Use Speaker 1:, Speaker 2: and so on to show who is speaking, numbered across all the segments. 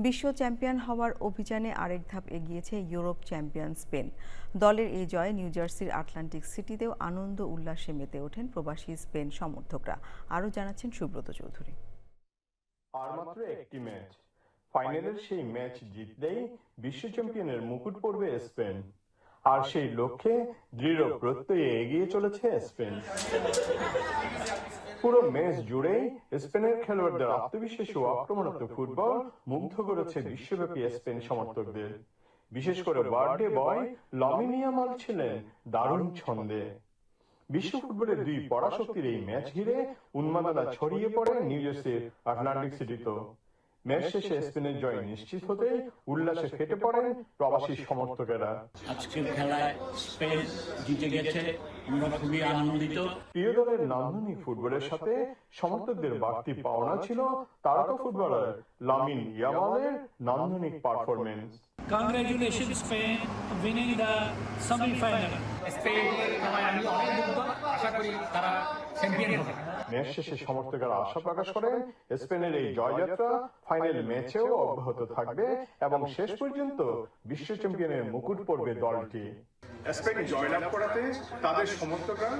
Speaker 1: বিশ্ব চ্যাম্পিয়ন হওয়ার অভিযানে আরেক ধাপ এগিয়েছে ইউরোপ চ্যাম্পিয়ন স্পেন। দলের এই জয়ে নিউ জার্সির আটলান্টিক সিটিতেও আনন্দ উল্লাসে মেতে ওঠেন প্রবাসী স্পেন সমর্থকরা। আরও জানাচ্ছেন সুব্রত চৌধুরী।
Speaker 2: আর মাত্র একটি ম্যাচ, ফাইনালের সেই ম্যাচ জিতলেই বিশ্ব চ্যাম্পিয়নের মুকুট পড়বে স্পেন। আর সেই লক্ষ্যে দৃঢ় প্রত্যয়ে এগিয়ে চলেছে স্পেন। পুরো ম্যাচ জুড়েই স্পেনের খেলোয়াড়দের আত্মবিশ্বাসী ও আক্রমণাত্মক ফুটবল মুগ্ধ করেছে বিশ্বব্যাপী স্পেন সমর্থকদের। বিশেষ করে বার্থডে বয় লামিন ইয়ামাল ছিলেন দারুণ ছন্দে। বিশ্ব ফুটবলের দুই পরাশক্তির এই ম্যাচ ঘিরে উন্মাদনা ছড়িয়ে পড়ে নিউ জার্সির আটলান্টিক সিটিতে। ম্যাচ শেষে স্পেনের জয় নিশ্চিত হতে উল্লাসে ফেটে পড়েন প্রবাসী সমর্থকেরা।
Speaker 3: আজকের খেলায় স্পেন জিতে গেছে, আমরা খুবই আনন্দিত।
Speaker 2: প্রিয় দলের নান্দনিক ফুটবলের সাথে সমর্থকদের বাড়তি পাওনা ছিল তারকা ফুটবলার লামিন ইয়ামালের নান্দনিক performance.
Speaker 4: Congratulations Spain winning the semi-final.
Speaker 5: Spain আমি অনেক মুগ্ধ, আশা করি তারা চ্যাম্পিয়ন হবে।
Speaker 2: ম্যাচ শেষে সমর্থকেরা আশা প্রকাশ করেন স্পেনের এই জয়যাত্রা ফাইনাল ম্যাচেও অব্যাহত থাকবে এবং শেষ পর্যন্ত বিশ্ব চ্যাম্পিয়নের মুকুট পড়বে দলটি।
Speaker 6: স্পেন জয়লাভ করাতে তাদের সমর্থকরা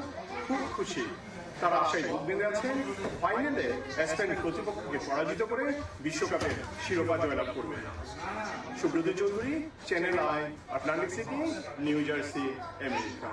Speaker 6: খুব খুশি। তারা আশায় যোগ বেঁধে আছেন ফাইনালে স্পেন প্রতিপক্ষকে পরাজিত করে বিশ্বকাপের শিরোপা জয়লাভ করবে। Subrata Chowdhury, channel I, Atlantic city, new jersey, America.